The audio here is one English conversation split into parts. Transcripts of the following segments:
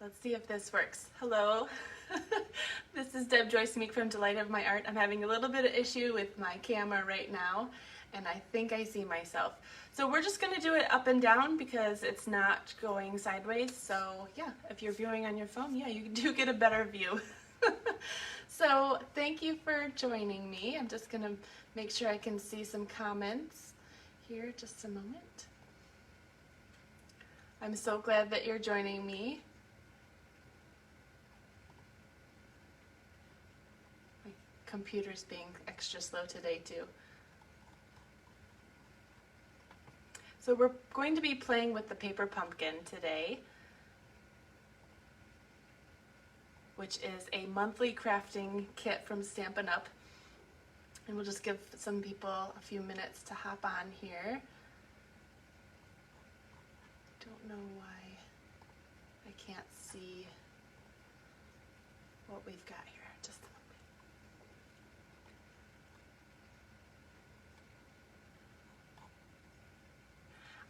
Let's see if this works. Hello, this is Deb Joyce Meek from Delight of My Art. I'm having a little bit of issue with my camera right now, and I think I see myself. So we're just gonna do it up and down because it's not going sideways. So yeah, if you're viewing on your phone, yeah, you do get a better view. So thank you for joining me. I'm just gonna make sure I can see some comments here, just a moment. I'm so glad that you're joining me. My computer's being extra slow today too. So we're going to be playing with the paper pumpkin today, which is a monthly crafting kit from Stampin' Up. And we'll just give some people a few minutes to hop on here. Don't know why I can't see what we've got here. Just a moment.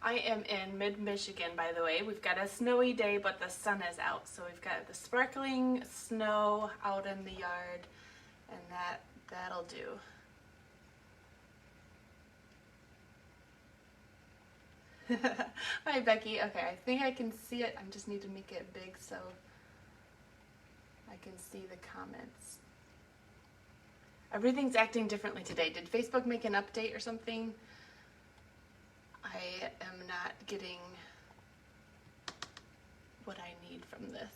I am in mid-Michigan, by the way. We've got a snowy day, but the sun is out. So we've got the sparkling snow out in the yard, and that'll do. Hi, Becky. Okay, I think I can see it. I just need to make it big so I can see the comments. Everything's acting differently today. Did Facebook make an update or something? I am not getting what I need from this.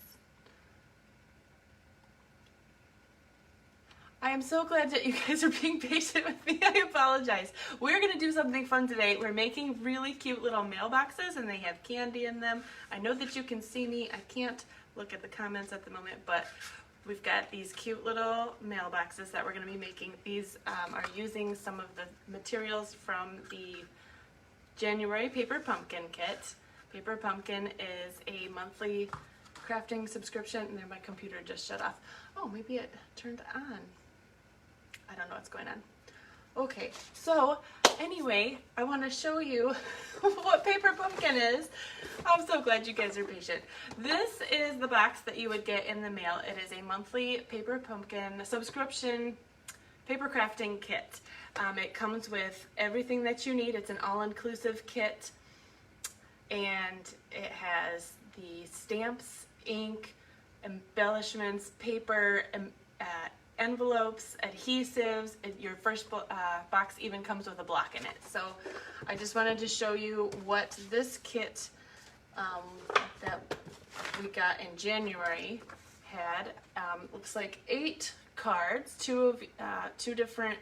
I am so glad that you guys are being patient with me. I apologize. We're going to do something fun today. We're making really cute little mailboxes and they have candy in them. I know that you can see me. I can't look at the comments at the moment, but we've got these cute little mailboxes that we're going to be making. These are using some of the materials from the January Paper Pumpkin Kit. Paper Pumpkin is a monthly crafting subscription, and then my computer just shut off. Oh, maybe it turned on. I don't know what's going on. Okay, so anyway, I want to show you what Paper Pumpkin is. I'm so glad you guys are patient. This is the box that you would get in the mail. It is a monthly Paper Pumpkin subscription paper crafting kit. It comes with everything that you need. It's an all-inclusive kit, and it has the stamps, ink, embellishments, paper, envelopes, adhesives. Your first box even comes with a block in it. So I just wanted to show you what this kit that we got in January had. Looks like 8 cards, two different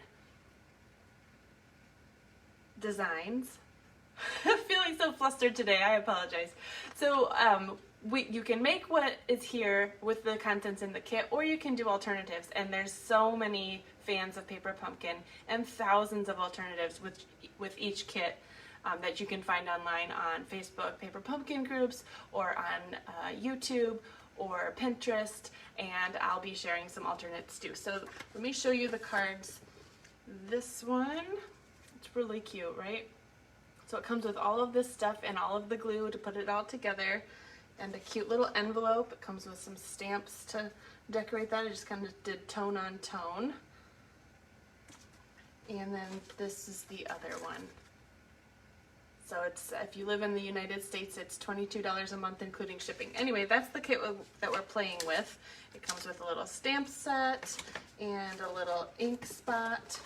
designs. I'm feeling so flustered today, I apologize. So you can make what is here with the contents in the kit, or you can do alternatives, and there's so many fans of Paper Pumpkin and thousands of alternatives with each kit that you can find online on Facebook Paper Pumpkin groups, or on YouTube or Pinterest, and I'll be sharing some alternates too. So let me show you the cards. This one, it's really cute, right? So it comes with all of this stuff and all of the glue to put it all together, and a cute little envelope. It comes with some stamps to decorate that. I just kind of did tone on tone. And then this is the other one. So it's, if you live in the United States, it's $22 a month including shipping. Anyway, that's the kit that we're playing with. It comes with a little stamp set and a little ink spot.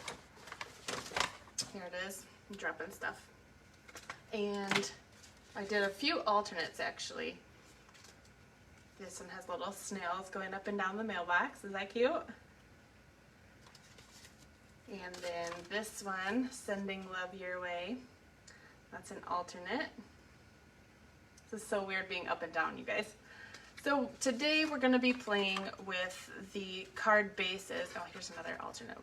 Here it is. I'm dropping stuff. And I did a few alternates actually. This one has little snails going up and down the mailbox. Is that cute? And then this one, Sending Love Your Way. That's an alternate. This is so weird being up and down, you guys. So today we're going to be playing with the card bases. Oh, here's another alternate.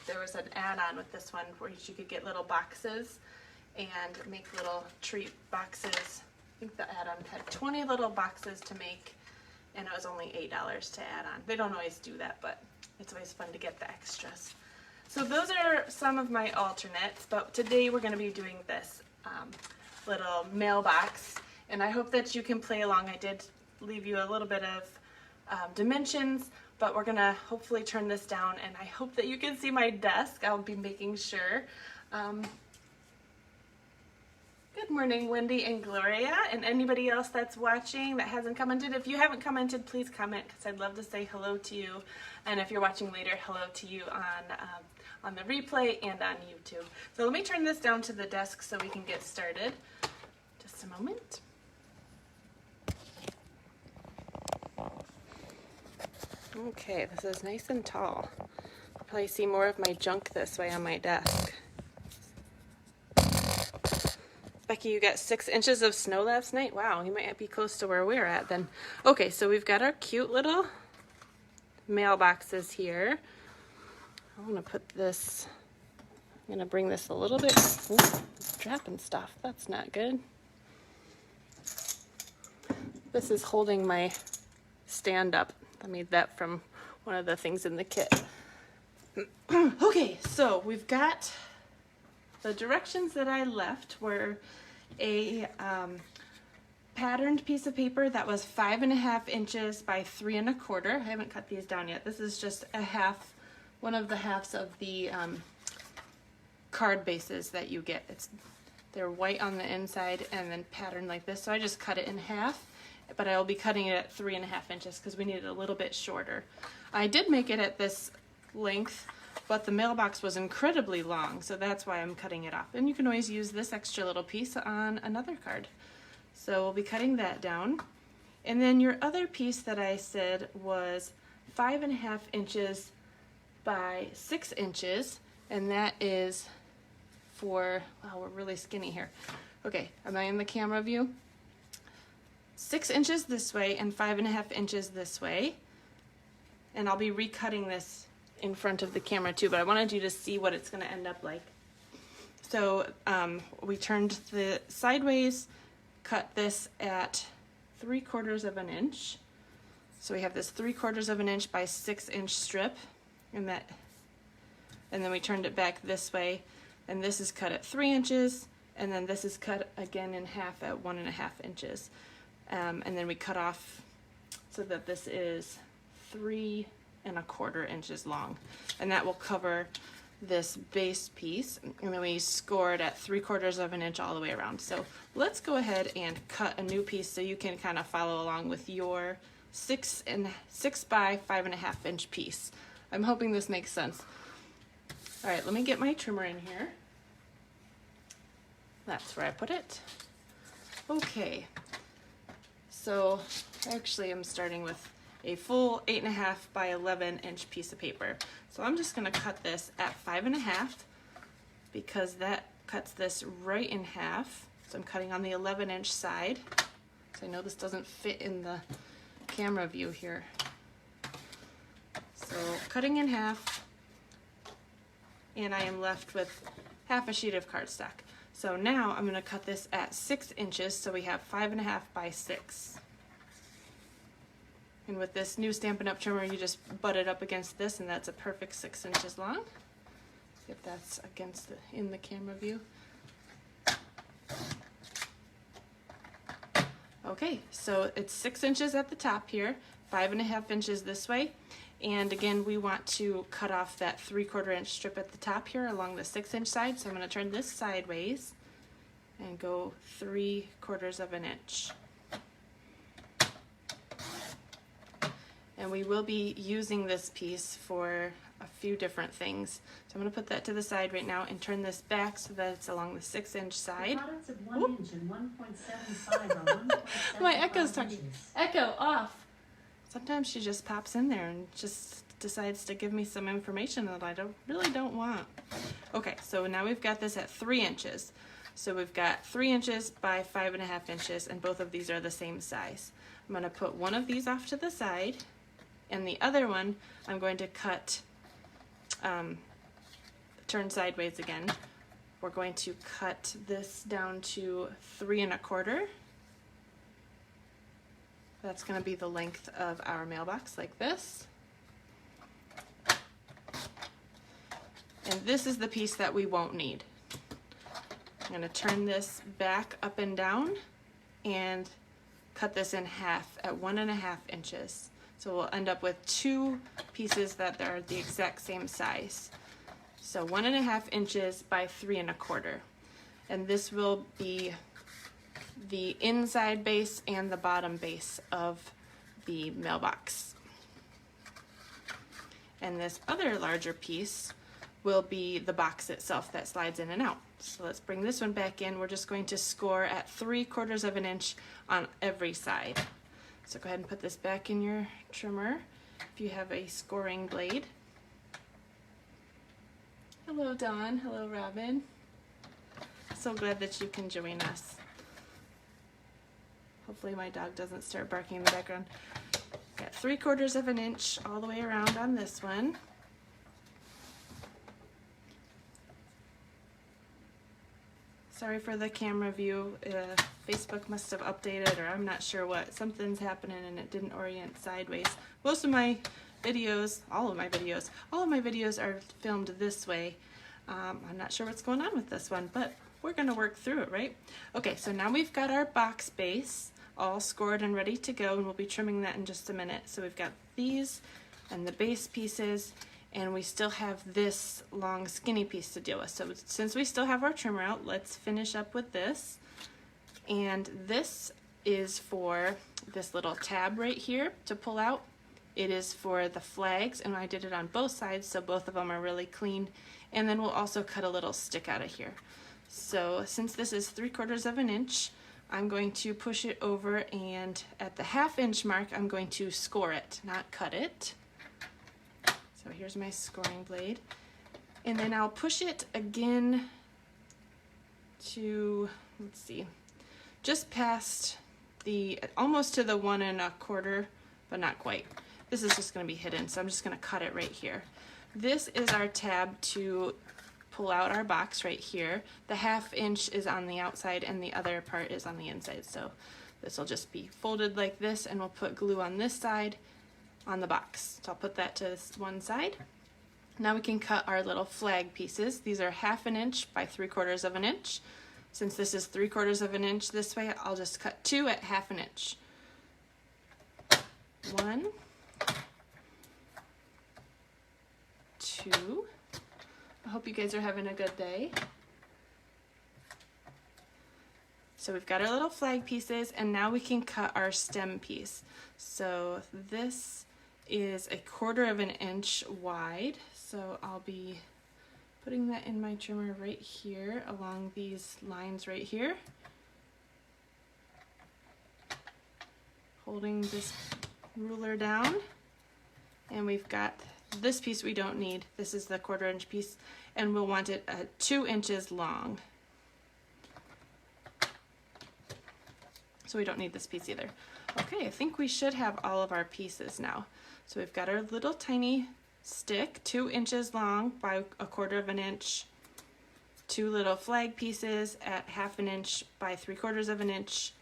There was an add-on with this one where you could get little boxes and make little treat boxes. I think the add-on had 20 little boxes to make, and it was only $8 to add on. They don't always do that, but it's always fun to get the extras. So those are some of my alternates, but today we're going to be doing this little mailbox, and I hope that you can play along. I did leave you a little bit of dimensions, but we're gonna hopefully turn this down, and I hope that you can see my desk. I'll be making sure. Good morning, Wendy and Gloria, and anybody else that's watching that hasn't commented. If you haven't commented, please comment, because I'd love to say hello to you. And if you're watching later, hello to you on the replay and on YouTube. So let me turn this down to the desk so we can get started. Just a moment. Okay, this is nice and tall. You'll probably see more of my junk this way on my desk. Becky, you got 6 inches of snow last night? Wow, you might be close to where we're at then. Okay, so we've got our cute little mailboxes here. I want to put this, I'm going to bring this a little bit. Ooh, it's dropping stuff. That's not good. This is holding my stand up. I made that from one of the things in the kit. Okay, so we've got the directions that I left were a patterned piece of paper that was 5.5 inches by 3 1/4. I haven't cut these down yet. This is just a half, one of the halves of the card bases that you get. They're white on the inside and then patterned like this. So I just cut it in half, but I will be cutting it at 3.5 inches because we need it a little bit shorter. I did make it at this length, but the mailbox was incredibly long, so that's why I'm cutting it off. And you can always use this extra little piece on another card. So we'll be cutting that down. And then your other piece that I said was 5.5 inches by 6 inches, and that is for, wow, we're really skinny here. Okay, am I in the camera view? 6 inches this way and 5.5 inches this way. And I'll be recutting this in front of the camera too, but I wanted you to see what it's going to end up like. So we turned the sideways, cut this at 3/4 inch. So we have this 3/4 inch by 6 inch strip, and then we turned it back this way, and this is cut at 3 inches, and then this is cut again in half at 1.5 inches. And then we cut off so that this is 3 1/4 inches long, and that will cover this base piece, and then we scored at 3/4 inch all the way around. So let's go ahead and cut a new piece so you can kind of follow along with your 6 by 5.5 inch piece. I'm hoping this makes sense. All right, let me get my trimmer in here. That's where I put it. Okay, so actually I'm starting with a full 8.5 by 11 inch piece of paper. So I'm just gonna cut this at 5.5 because that cuts this right in half. So I'm cutting on the 11 inch side. So I know this doesn't fit in the camera view here. So cutting in half, and I am left with half a sheet of cardstock. So now I'm gonna cut this at 6 inches, so we have 5.5 by 6. And with this new Stampin' Up! Trimmer, you just butt it up against this, and that's a perfect 6 inches long. If that's against in the camera view. Okay, so it's 6 inches at the top here, 5.5 inches this way. And again, we want to cut off that 3/4 inch strip at the top here along the 6 inch side. So I'm gonna turn this sideways and go 3/4 inch. And we will be using this piece for a few different things. So I'm going to put that to the side right now and turn this back so that it's along the 6 inch side. The products of 1 inch and 1.75 are 1.75 My Echo's talking. inches. Echo, off. Sometimes she just pops in there and just decides to give me some information that I really don't want. Okay, so now we've got this at 3 inches. So we've got 3 inches by 5.5 inches, and both of these are the same size. I'm going to put one of these off to the side, and the other one I'm going to cut, turn sideways again. We're going to cut this down to 3 1/4. That's going to be the length of our mailbox, like this. And this is the piece that we won't need. I'm going to turn this back up and down and cut this in half at 1.5 inches. So we'll end up with 2 pieces that are the exact same size. So 1.5 inches by 3 1/4. And this will be the inside base and the bottom base of the mailbox. And this other larger piece will be the box itself that slides in and out. So let's bring this one back in. We're just going to score at 3/4 of an inch on every side. So go ahead and put this back in your trimmer if you have a scoring blade. Hello Dawn, hello Robin. So glad that you can join us. Hopefully my dog doesn't start barking in the background. Got 3/4 of an inch all the way around on this one. Sorry for the camera view. Facebook must have updated, or I'm not sure what. Something's happening and it didn't orient sideways. Most of my videos, all of my videos are filmed this way. I'm not sure what's going on with this one, but we're gonna work through it, right? Okay, so now we've got our box base all scored and ready to go, and we'll be trimming that in just a minute. So we've got these and the base pieces, and we still have this long skinny piece to deal with. So since we still have our trimmer out, let's finish up with this. And this is for this little tab right here to pull out. It is for the flags, and I did it on both sides, so both of them are really clean. And then we'll also cut a little stick out of here. So since this is 3/4 of an inch, I'm going to push it over, and at the 1/2 inch mark, I'm going to score it, not cut it. So here's my scoring blade. And then I'll push it again to, let's see, just past almost to the 1 1/4, but not quite. This is just gonna be hidden, so I'm just gonna cut it right here. This is our tab to pull out our box right here. The 1/2 inch is on the outside and the other part is on the inside. So this will just be folded like this, and we'll put glue on this side on the box. So I'll put that to one side. Now we can cut our little flag pieces. These are 1/2 inch by 3/4 of an inch. Since this is 3/4 of an inch this way, I'll just cut 2 at 1/2 inch. 1, 2. I hope you guys are having a good day. So we've got our little flag pieces, and now we can cut our stem piece. So this is 1/4 of an inch wide. So I'll be putting that in my trimmer right here along these lines right here. Holding this ruler down, and we've got this piece we don't need. This is the 1/4 inch piece, and we'll want it 2 inches long. So we don't need this piece either. Okay, I think we should have all of our pieces now. So we've got our little tiny stick, 2 inches long by 1/4 of an inch, 2 little flag pieces at 1/2 inch by 3/4 of an inch.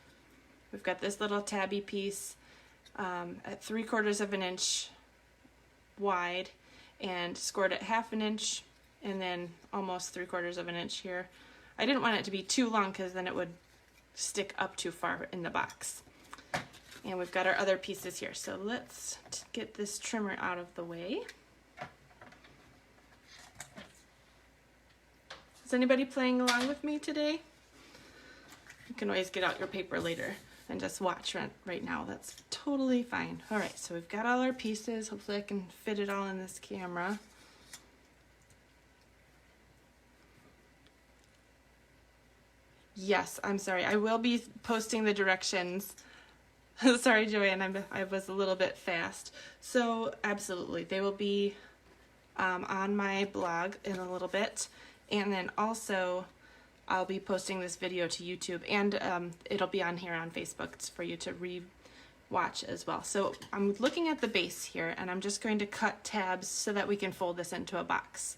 We've got this little tabby piece at 3/4 of an inch wide and scored at 1/2 inch, and then almost 3/4 of an inch here. I didn't want it to be too long because then it would stick up too far in the box. And we've got our other pieces here. So let's get this trimmer out of the way. Is anybody playing along with me today? You can always get out your paper later and just watch right now. That's totally fine. All right, so we've got all our pieces. Hopefully I can fit it all in this camera. Yes, I'm sorry. I will be posting the directions. Sorry, Joanne, I was a little bit fast. So absolutely, they will be on my blog in a little bit. And then also, I'll be posting this video to YouTube, and it'll be on here on Facebook for you to re-watch as well. So I'm looking at the base here, and I'm just going to cut tabs so that we can fold this into a box.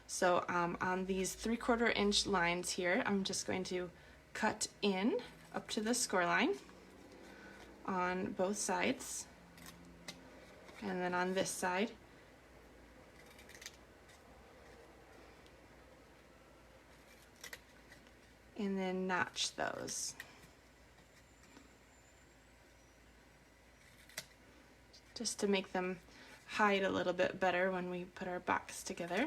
So on these 3/4 inch lines here, I'm just going to cut in up to the score line on both sides, and then on this side. And then notch those. just to make them hide a little bit better when we put our box together.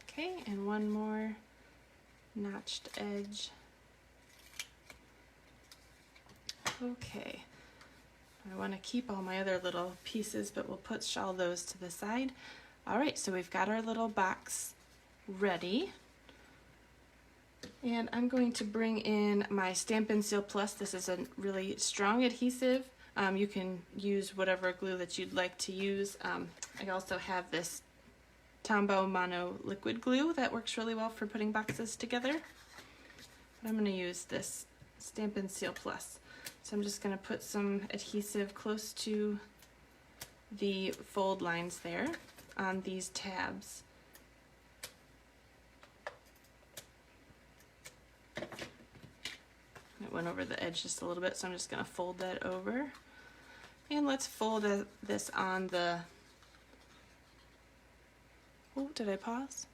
Okay, and one more notched edge. Okay, I want to keep all my other little pieces, but we'll put all those to the side. All right, so we've got our little box ready. And I'm going to bring in my Stampin' Seal Plus. This is a really strong adhesive. You can use whatever glue that you'd like to use. I also have this Tombow Mono liquid glue that works really well for putting boxes together. But I'm going to use this Stampin' Seal Plus. So I'm just going to put some adhesive close to the fold lines there on these tabs. It went over the edge just a little bit, so I'm just going to fold that over. And let's fold this on the... Oh, did I pause?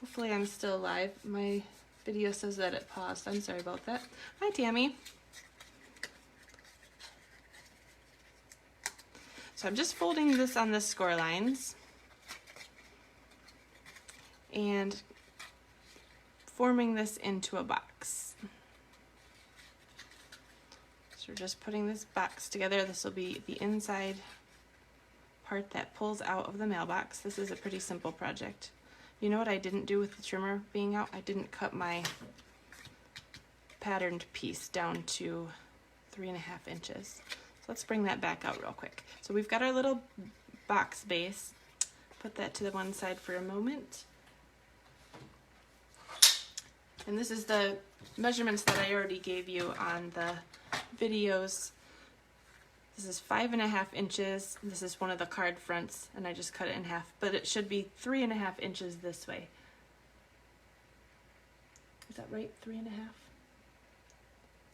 Hopefully I'm still live. My video says that it paused. I'm sorry about that. Hi, Tammy. So I'm just folding this on the score lines and forming this into a box. So we're just putting this box together. This will be the inside part that pulls out of the mailbox. This is a pretty simple project. You know what I didn't do with the trimmer being out? I didn't cut my patterned piece down to 3.5 inches. So let's bring that back out real quick. So we've got our little box base. Put that to the one side for a moment. And this is the measurements that I already gave you on the videos. This is 5.5 inches. This is one of the card fronts, and I just cut it in half, but it should be 3.5 inches this way. Is that right? 3.5?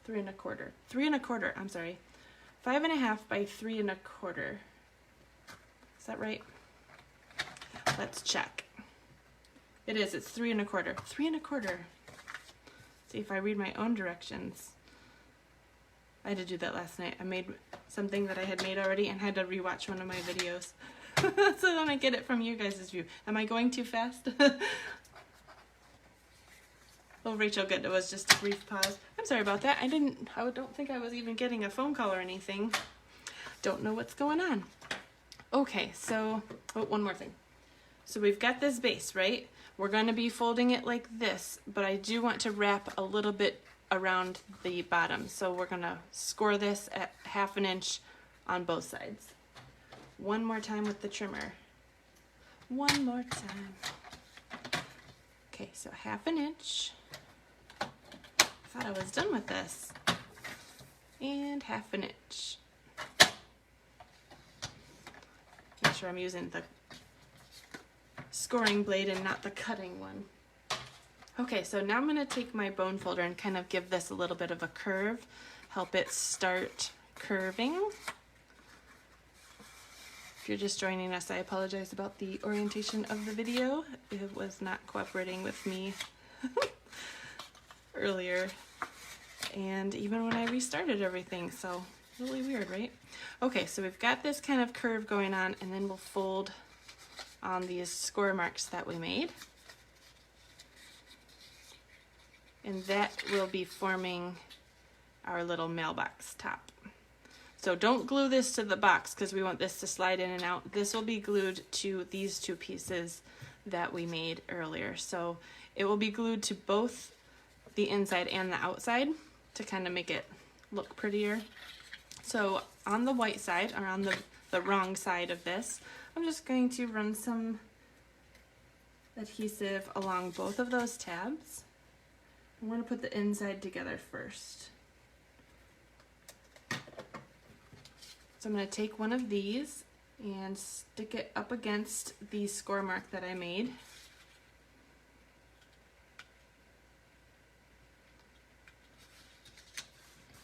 3.25. 3.25, I'm sorry. 5.5 by 3.25. Is that right? Let's check. It is, it's 3.25. 3.25. See if I read my own directions. I had to do that last night. I made something that I had made already and had to rewatch one of my videos. So then I get it from you guys' view. Am I going too fast? Oh, Rachel, good. It was just a brief pause. I'm sorry about that. I don't think I was even getting a phone call or anything. Don't know what's going on. Okay, so, oh, one more thing. So we've got this base, right? We're going to be folding it like this, but I do want to wrap a little bit around the bottom. So we're going to score this at 1/2 inch on both sides. One more time with the trimmer. One more time. Okay, so 1/2 inch. I thought I was done with this. And 1/2 inch. Make sure I'm using the scoring blade and not the cutting one. Okay, so now I'm going to take my bone folder and kind of give this a little bit of a curve, help it start curving. If you're just joining us, I apologize about the orientation of the video. It was not cooperating with me earlier, and even when I restarted everything, so really weird, right? Okay, so we've got this kind of curve going on, and then we'll fold on these score marks that we made. And that will be forming our little mailbox top. So don't glue this to the box because we want this to slide in and out. This will be glued to these two pieces that we made earlier. So it will be glued to both the inside and the outside to kind of make it look prettier. So on the white side, or on the wrong side of this, I'm just going to run some adhesive along both of those tabs. I'm going to put the inside together first. So I'm going to take one of these and stick it up against the score mark that I made.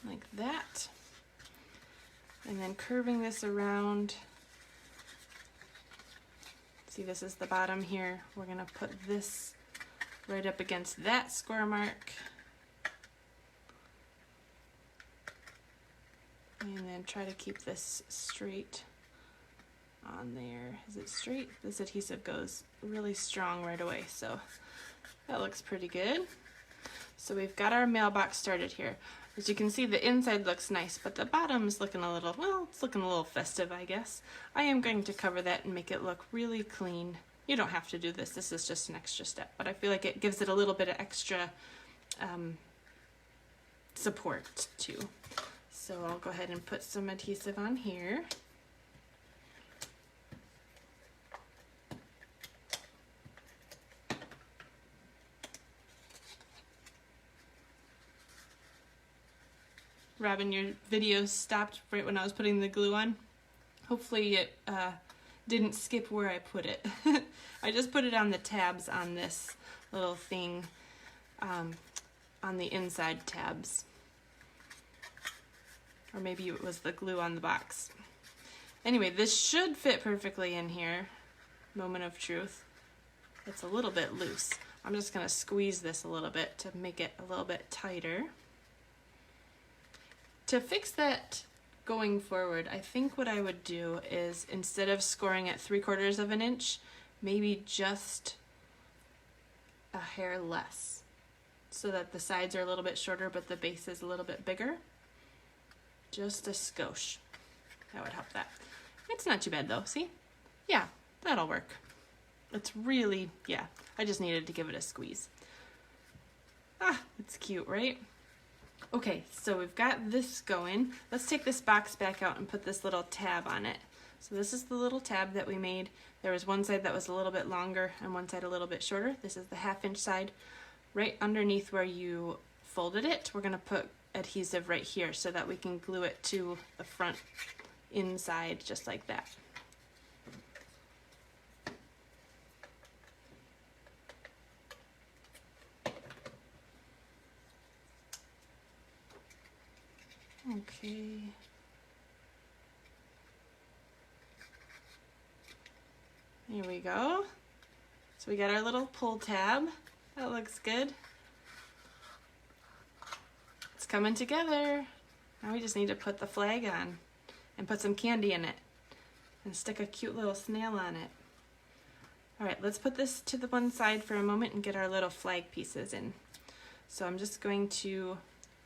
Like that. And then curving this around See, this is the bottom here. We're gonna put this right up against that score mark. And then try to keep this straight on there. Is it straight? This adhesive goes really strong right away, so that looks pretty good. So we've got our mailbox started here. As you can see, the inside looks nice, but the bottom is looking a little, well, it's looking a little festive, I guess. I am going to cover that and make it look really clean. You don't have to do this. This is just an extra step, but I feel like it gives it a little bit of extra support too. So I'll go ahead and put some adhesive on here. Robin, your video stopped right when I was putting the glue on. Hopefully it didn't skip where I put it. I just put it on the tabs on this little thing, on the inside tabs. Or maybe it was the glue on the box. Anyway, this should fit perfectly in here. Moment of truth. It's a little bit loose. I'm just gonna squeeze this a little bit to make it a little bit tighter. To fix that going forward, I think what I would do is, instead of scoring at 3/4 of an inch, maybe just a hair less, so that the sides are a little bit shorter but the base is a little bit bigger. Just a skosh. That would help that. It's not too bad though, see? Yeah, that'll work. It's really, yeah, I just needed to give it a squeeze. Ah, it's cute, right? Okay, so we've got this going. Let's take this box back out and put this little tab on it. So this is the little tab that we made. There was one side that was a little bit longer and one side a little bit shorter. This is the 1/2 inch side. Right underneath where you folded it, we're gonna put adhesive right here so that we can glue it to the front inside just like that. Okay. Here we go. So we got our little pull tab. That looks good. It's coming together. Now we just need to put the flag on and put some candy in it and stick a cute little snail on it. All right, let's put this to the one side for a moment and get our little flag pieces in. So I'm just going to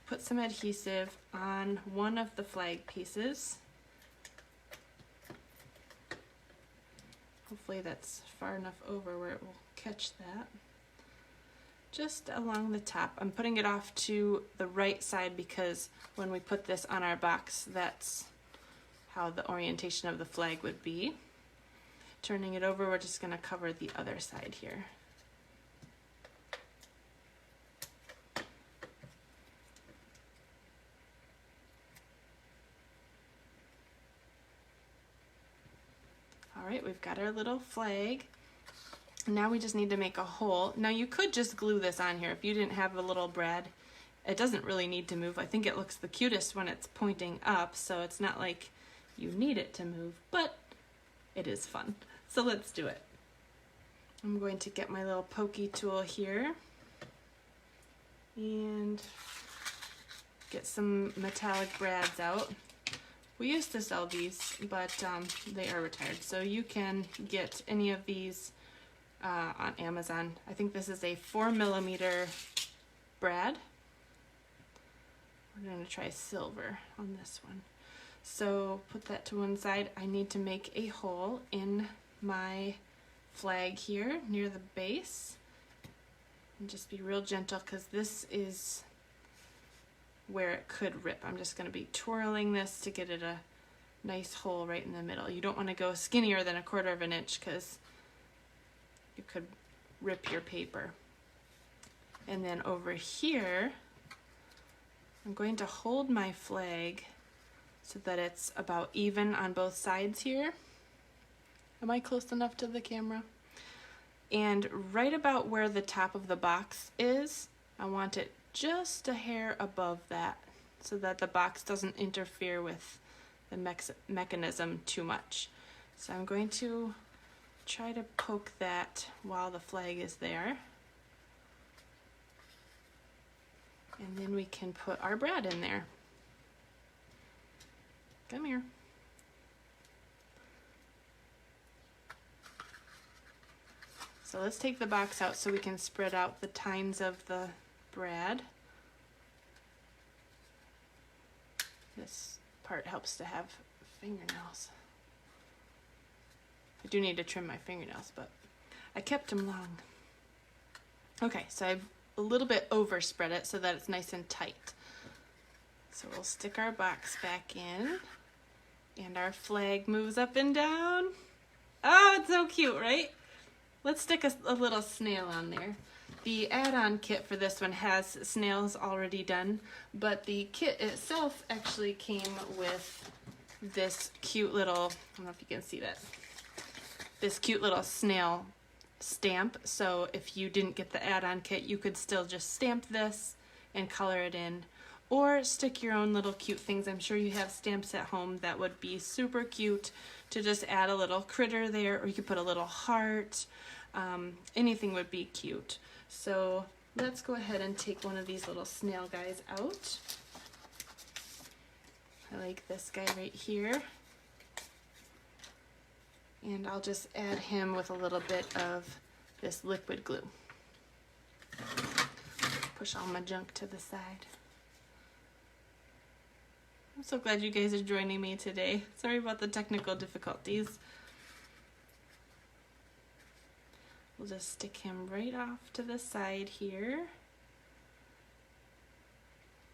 put some adhesive on one of the flag pieces. Hopefully that's far enough over where it will catch that. Just along the top. I'm putting it off to the right side because when we put this on our box, that's how the orientation of the flag would be. Turning it over, we're just going to cover the other side here. All right, we've got our little flag. Now we just need to make a hole. Now you could just glue this on here if you didn't have a little brad. It doesn't really need to move. I think it looks the cutest when it's pointing up, so it's not like you need it to move, but it is fun. So let's do it. I'm going to get my little pokey tool here and get some metallic brads out. We used to sell these, but they are retired, so you can get any of these on Amazon. I think this is a 4mm brad. We're going to try silver on this one. So put that to one side. I need to make a hole in my flag here near the base. And just be real gentle because this is where it could rip. I'm just going to be twirling this to get it a nice hole right in the middle. You don't want to go skinnier than 1/4 of an inch because you could rip your paper. And then over here, I'm going to hold my flag so that it's about even on both sides here. Am I close enough to the camera? And right about where the top of the box is, I want it just a hair above that so that the box doesn't interfere with the mechanism too much. So I'm going to try to poke that while the flag is there. And then we can put our brad in there. Come here. So let's take the box out so we can spread out the tines of the brad. This part helps to have fingernails. I do need to trim my fingernails, but I kept them long. Okay, so I've a little bit overspread it so that it's nice and tight. So we'll stick our box back in, and our flag moves up and down. Oh, it's so cute, right? Let's stick a little snail on there. The add-on kit for this one has snails already done, but the kit itself actually came with this cute little, I don't know if you can see that, this cute little snail stamp. So if you didn't get the add-on kit, you could still just stamp this and color it in, or stick your own little cute things. I'm sure you have stamps at home that would be super cute to just add a little critter there, or you could put a little heart. Anything would be cute. So let's go ahead and take one of these little snail guys out. I like this guy right here. And I'll just add him with a little bit of this liquid glue. Push all my junk to the side. I'm so glad you guys are joining me today. Sorry about the technical difficulties. We'll just stick him right off to the side here.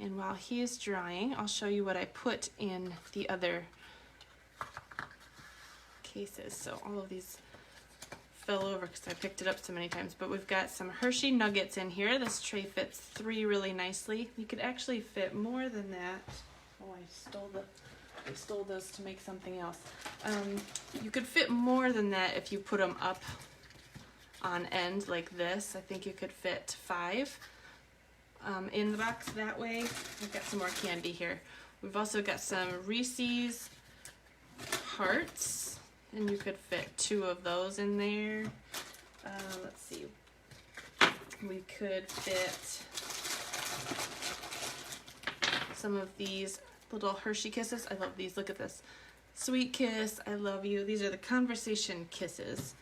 And while he is drying, I'll show you what I put in the other cases. So all of these fell over because I picked it up so many times, but we've got some Hershey nuggets in here. This tray fits 3 really nicely. You could actually fit more than that. Oh, I stole those to make something else. You could fit more than that if you put them up on end like this. I think you could fit 5 in the box that way. We've got some more candy here. We've also got some Reese's hearts, and you could fit 2 of those in there. Let's see. We could fit some of these little Hershey Kisses. I love these. Look at this. Sweet Kiss, I love you. These are the Conversation Kisses.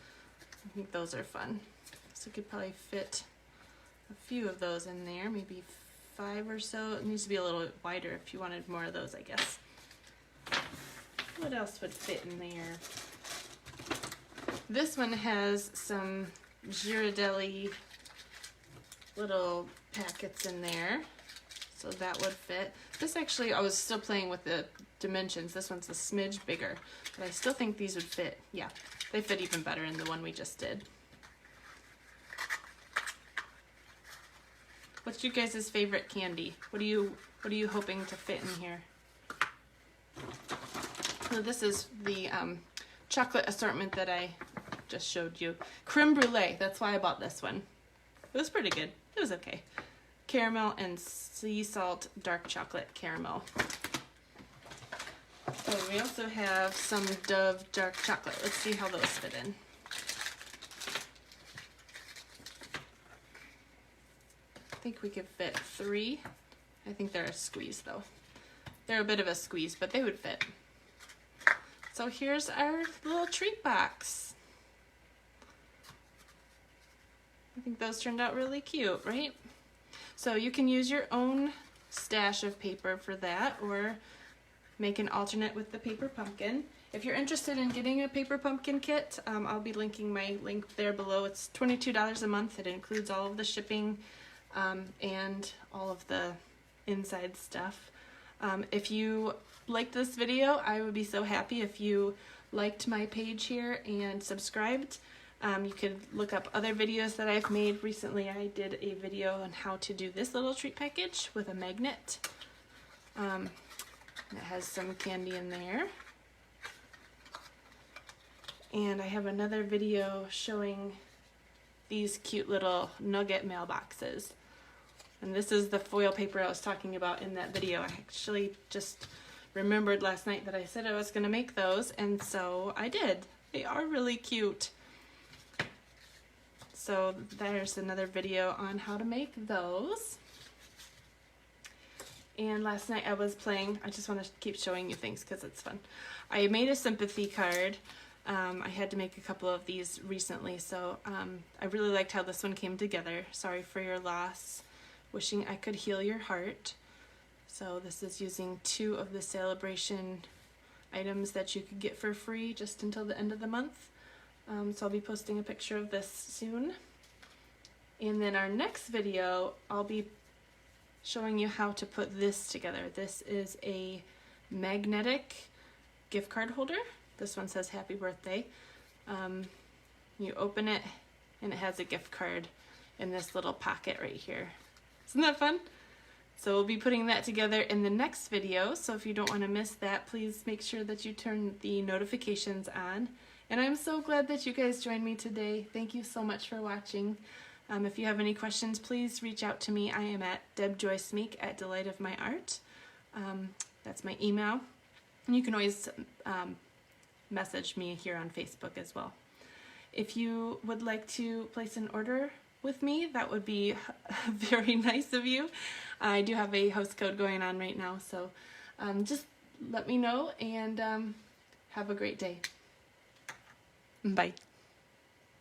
I think those are fun. So you could probably fit a few of those in there, maybe 5 or so. It needs to be a little bit wider if you wanted more of those, I guess. What else would fit in there? This one has some Ghirardelli little packets in there, so that would fit. This actually, I was still playing with the dimensions. This one's a smidge bigger, but I still think these would fit. Yeah, they fit even better in the one we just did. What's your guys' favorite candy? What are you hoping to fit in here? So this is the chocolate assortment that I just showed you. Creme brulee, that's why I bought this one. It was pretty good. It was okay. Caramel and sea salt dark chocolate caramel. Oh, we also have some Dove dark chocolate. Let's see how those fit in. I think we could fit 3. I think they're a squeeze though. They're a bit of a squeeze, but they would fit. So here's our little treat box. I think those turned out really cute, right? So you can use your own stash of paper for that, or make an alternate with the paper pumpkin. If you're interested in getting a paper pumpkin kit, I'll be linking my link there below. It's $22 a month. It includes all of the shipping and all of the inside stuff. If you liked this video, I would be so happy if you liked my page here and subscribed. You could look up other videos that I've made. Recently I did a video on how to do this little treat package with a magnet. It has some candy in there. And I have another video showing these cute little nugget mailboxes. And this is the foil paper I was talking about in that video. I actually just remembered last night that I said I was going to make those, and so I did. They are really cute. So there's another video on how to make those. And last night I was playing, I just want to keep showing you things because it's fun. I made a sympathy card. I had to make a couple of these recently, so I really liked how this one came together. Sorry for your loss. Wishing I could heal your heart. So this is using 2 of the celebration items that you could get for free just until the end of the month. So I'll be posting a picture of this soon. And then our next video, I'll be showing you how to put this together. This is a magnetic gift card holder. This one says happy birthday. You open it and it has a gift card in this little pocket right here. Isn't that fun? So we'll be putting that together in the next video. So if you don't want to miss that, please make sure that you turn the notifications on. And I'm so glad that you guys joined me today. Thank you so much for watching. If you have any questions, please reach out to me. I am at debjoycemeek@delightofmyart. That's my email. And you can always message me here on Facebook as well. If you would like to place an order with me, that would be very nice of you. I do have a host code going on right now, so just let me know, and have a great day. Bye.